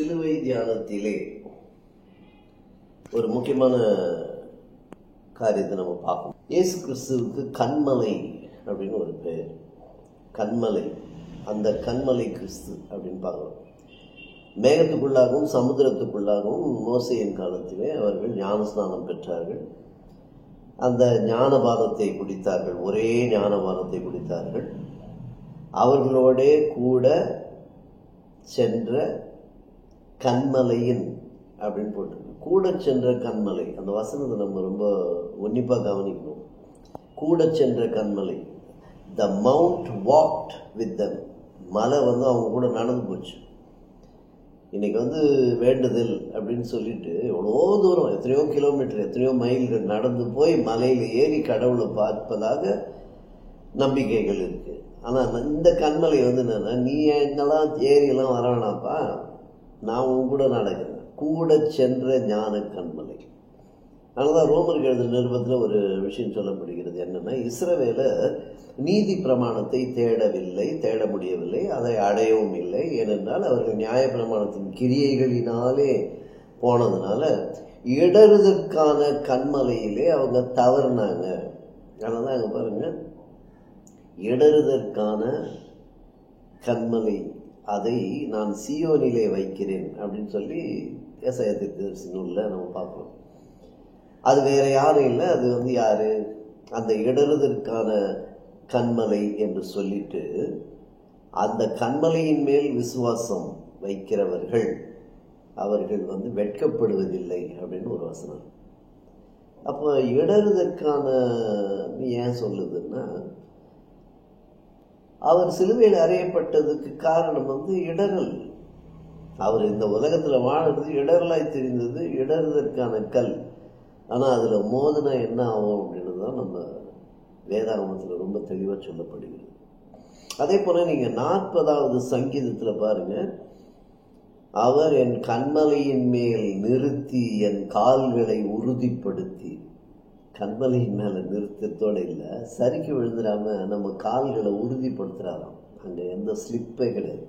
சிலுவை தியானத்திலே ஒரு முக்கியமான காரியத்தை நம்ம பார்க்கணும். இயேசு கிறிஸ்துவுக்கு கன்மலை அப்படின்னு ஒரு பேர். கன்மலை, அந்த கன்மலை கிறிஸ்து அப்படின்னு பார்க்கலாம். மேகத்துக்குள்ளாகவும் சமுத்திரத்துக்குள்ளாகவும் மோசேயின் காலத்திலே அவர்கள் ஞானஸ்நானம் பெற்றார்கள். அந்த ஞானபானத்தை குடித்தார்கள், ஒரே ஞானபானத்தை குடித்தார்கள். அவர்களோடே கூட சென்ற கன்மலையின் அப்படின்னு போட்டிருக்கு. கூட சென்ற கன்மலை, அந்த வசனத்தை நம்ம ரொம்ப உன்னிப்பாக கவனிக்கணும். கூட சென்ற கன்மலை, த மவுண்ட் வாக்ட் வித் தம். மலை அவங்க கூட நடந்து போச்சு. இன்னைக்கு வேண்டுதல் அப்படின்னு சொல்லிட்டு எவ்வளோ தூரம், எத்தனையோ கிலோமீட்டர், எத்தனையோ மைல்கள் நடந்து போய் மலையில் ஏறி கடவுளை பார்ப்பதாக நம்பிக்கைகள் இருக்கு. ஆனால் இந்த கண்மலை என்னன்னா, நீ எங்கெல்லாம் ஏரியெல்லாம் வர வேணாப்பா, நான் உன் கூட நடக்கிறேன். கூட சென்ற ஞான கண்மலை. அதனால்தான் ரோமருக்கு எழுதின நிருபத்தில் ஒரு விஷயம் சொல்லப்படுகிறது. என்னன்னா, இஸ்ரவேலர் நீதி பிரமாணத்தை தேடவில்லை, தேட முடியவில்லை, அதை அடையவும் இல்லை. ஏனென்றால் அவர்கள் நியாய பிரமாணத்தின் கிரியைகளினாலே போனதுனால இடறுதற்கான கண்மலையிலே அவங்க தவறுனாங்க. அதனால அங்கே பாருங்க, இடறுதற்கான கண்மலை, அதை நான் சீயோனிலே வைக்கிறேன் அப்படின்னு சொல்லி ஏசாயா தீர்க்கதரிசி நூல்ல நம்ம பார்க்கிறோம். அது வேற யாரும் இல்லை, அது யாரு? அந்த இடறுதற்கான கண்மலை என்று சொல்லிட்டு, அந்த கண்மலையின் மேல் விசுவாசம் வைக்கிறவர்கள் அவர்கள் வெட்கப்படுவதில்லை அப்படின்னு ஒரு வசனம். அப்போ இடறுதற்கான ஏன் சொல்லுதுன்னா, அவர் சிலுவையில் அறையப்பட்டதுக்கு காரணம் இடறல். அவர் இந்த உலகத்தில் வாழறது இடரலாய் தெரிந்தது, இடறுதற்கான கல். ஆனால் அதில் மோதினா என்ன ஆகும் அப்படின்னு தான் நம்ம வேதாகமத்தில் ரொம்ப தெளிவாக சொல்லப்படுகிறது. அதே போல் நீங்கள் 40வது சங்கீதத்தில் பாருங்க, அவர் என் கண்மலையின் மேல் நிறுத்தி என் கால்களை உறுதிப்படுத்தி. கண்மலையின் மேலே நிறுத்தத்தோடு இல்லை, சறுக்கி விழுந்துடாம நம்ம கால்களை உறுதிப்படுத்துகிறாராம். அங்கே எந்த ஸ்லிப்பே கிடையாது.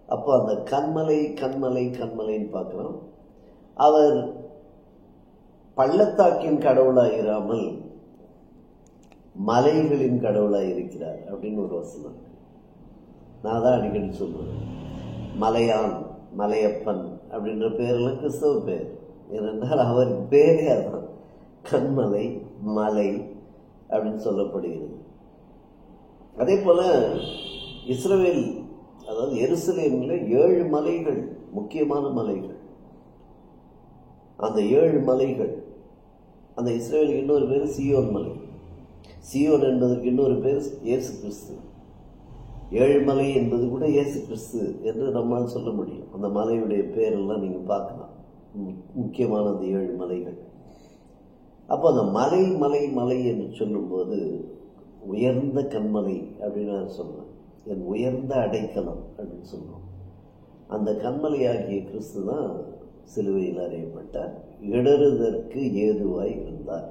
அப்போ அந்த கண்மலை கண்மலை கண்மலைன்னு பார்க்குறோம். அவர் பள்ளத்தாக்கின் கடவுளாக இராமல் மலைகளின் கடவுளாக இருக்கிறார் அப்படின்னு ஒரு வசனம். நான் தான் அடிக்கடி சொல்லுவேன், மலையான், மலையப்பன் அப்படின்ற பேரெல்லாம் கிறிஸ்தவ பேர். ஏனென்றால் அவருக்கு பேரே அதான், கண்மலை, மலை அப்படின்னு சொல்லப்படுகிறது. அதே போல இஸ்ரவேல், அதாவது எருசலேமில் 7 மலைகள், முக்கியமான மலைகள். அந்த 7 மலைகள், அந்த இஸ்ரவேலுக்கு இன்னொரு பேர் சீயோன் மலை. சீயோன் என்பதற்கு இன்னொரு பேர் இயேசு கிறிஸ்து. 7 மலை என்பது கூட இயேசு கிறிஸ்து என்று நம்மால் சொல்ல முடியும். அந்த மலையுடைய பேரெல்லாம் நீங்கள் பார்க்கலாம், முக்கியமான அந்த 7 மலைகள். அப்போ அந்த மலை மலை மலை என்று சொல்லும்போது உயர்ந்த கண்மலை அப்படின்னு நான் சொன்னேன், என் உயர்ந்த அடைக்கலம் அப்படின்னு சொன்னோம். அந்த கண்மலையாகிய கிறிஸ்து தான் சிலுவையில் அறையப்பட்டார், இடறுதற்கு ஏதுவாய் இருந்தார்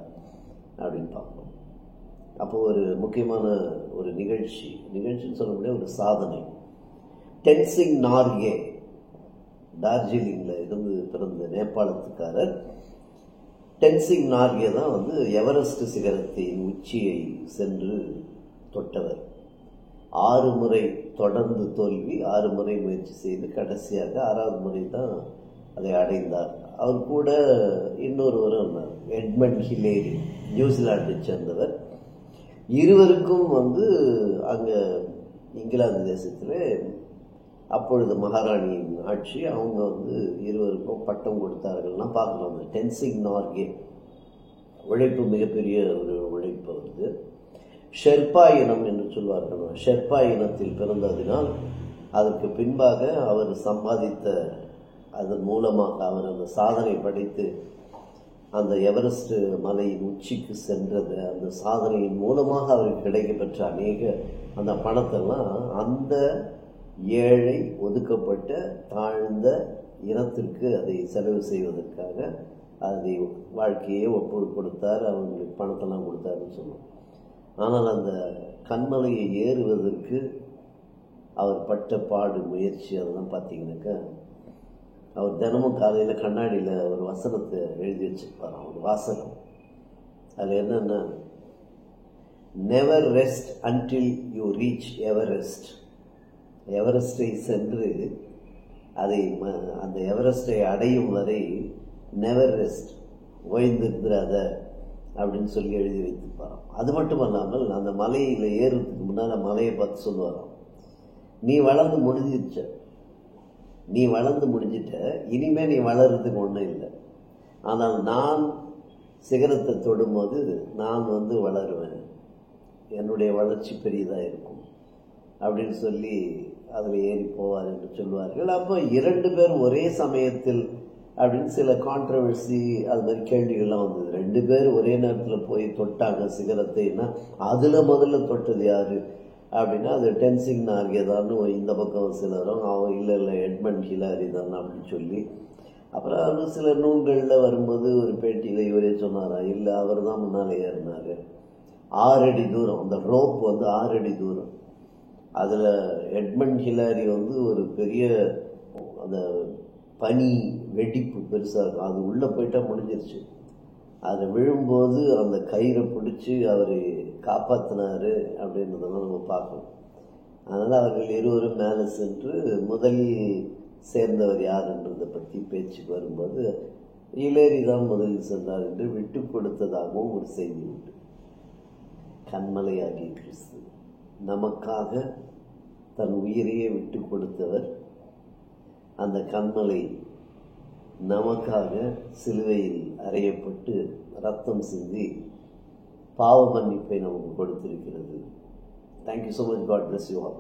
அப்படின்னு பார்க்கணும். அப்போ ஒரு முக்கியமான ஒரு நிகழ்ச்சின்னு சொல்ல முடியாது, ஒரு சாதனை. டென்சிங் நார்கே, டார்ஜிலிங்கில் இருந்து பிறந்த நேபாளத்துக்காரர் டென்சிங் நார்கே தான் எவரெஸ்ட் சிகரத்தின் உச்சியை சென்று தொட்டவர். 6 முறை தொடர்ந்து தோல்வி, 6 முறை முயற்சி செய்து கடைசியாக 6வது முறை தான் அதை அடைந்தார். அவர் கூட இன்னொருவரும் எட்மண்ட் ஹிலேரி, நியூசிலாண்டை சேர்ந்தவர். இருவருக்கும் அங்கே இங்கிலாந்து தேசத்தில் அப்பொழுது மகாராணியின் ஆட்சி. அவங்க இருவருக்கும் பட்டம் கொடுத்தார்கள்னா பார்க்கலாம். டென்சிங் நார்கே உழைப்பு மிகப்பெரிய ஒரு உழைப்பு. ஷெர்பா இனம் என்று சொல்வார்கள். ஷெர்பா இனத்தில் பிறந்ததினால் அதற்கு பின்பாக அவர் சம்பாதித்த, அதன் மூலமாக அவர் அந்த சாதனை படைத்து அந்த எவரெஸ்ட் மலையின் உச்சிக்கு சென்றது, அந்த சாதனையின் மூலமாக அவருக்கு கிடைக்கப்பெற்ற அநேக அந்த பணத்தெல்லாம் அந்த ஏழை, ஒதுக்கப்பட்ட, தாழ்ந்த இனத்திற்கு அதை செலவு செய்வதற்காக அதை வாழ்க்கையே ஒப்பு கொடுத்தார், அவங்களுக்கு பணத்தெல்லாம் கொடுத்தாருன்னு சொன்னோம். ஆனால் அந்த கண்மலையை ஏறுவதற்கு அவர் பட்ட பாடு, முயற்சி, அதெல்லாம் பார்த்தீங்கன்னாக்கா அவர் தினமும் காலையில் கண்ணாடியில் ஒரு வசனத்தை எழுதி வச்சுருப்பார், ஒரு வாசகம். அது என்னன்னா, never rest until you reach Everest. எவரெஸ்டை சென்று அதை அந்த எவரெஸ்டை அடையும் வரை நெவர் ரெஸ்ட், ஓய்ந்திருந்துடாத அப்படின்னு சொல்லி எழுதி வைத்திருப்பாராம். அது மட்டும் இல்லாமல் அந்த மலையில் ஏறுறதுக்கு முன்னால் மலையை பார்த்து சொல்லுவாராம், நீ வளர்ந்து முடிஞ்சிட்ட, இனிமேல் நீ வளர்றதுக்கு ஒன்றும் இல்லை. ஆனால் நான் சிகரத்தை தொடும்போது நான் வளருவேன், என்னுடைய வளர்ச்சி பெரியதாக இருக்கும் அப்படின்னு சொல்லி அதில் ஏறி போவார் என்று சொல்லுவார்கள். அப்போ 2 பேர் ஒரே சமயத்தில் அப்படின்னு சில கான்ட்ரவர்சி அது மாதிரி கேள்விகள்லாம் வந்தது. 2 பேர் ஒரே நேரத்தில் போய் தொட்டாங்க சிகரத்தைன்னா, அதில் முதல்ல தொட்டது யார் அப்படின்னா அது டென்சிங் நார்கேதான்னு இந்த பக்கம் சிலரும், அவன் இல்லை எட்மண்ட் ஹிலாரி தான் அப்படின்னு சொல்லி. அப்புறம் சில நூல்களில் வரும்போது ஒரு பேட்டியில் இவரே சொன்னாரா, இல்லை அவர் தான் முன்னால் ஏறினார். 6 அடி தூரம், அந்த ரோப் 6 அடி தூரம். அதில் எட்மண்ட் ஹிலாரி ஒரு பெரிய அந்த பனி வெடிப்பு பெருசாக இருக்கும், அது உள்ளே போயிட்டா முடிஞ்சிருச்சு. அதை விழும்போது அந்த கயிறை பிடிச்சி அவர் காப்பாற்றினார் அப்படின்றதெல்லாம் நம்ம பார்க்கணும். அதனால் அவர்கள் இருவரும் மேலே சென்று முதலில் சேர்ந்தவர் யாருன்றதை பற்றி பேச்சுக்கு வரும்போது ஹிலேரி தான் முதலில் சென்றார் என்று விட்டு கொடுத்ததாகவும் ஒரு செய்தி உண்டு. கண்மலையாகிய கிறிஸ்து நமக்காக தன் உயிரையே விட்டு கொடுத்தவர். அந்த கண்மலை நமக்காக சிலுவையில் அறையப்பட்டு ரத்தம் சிந்தி பாவ மன்னிப்பை நமக்கு கொடுத்திருக்கிறது. Thank you so much. God bless you all.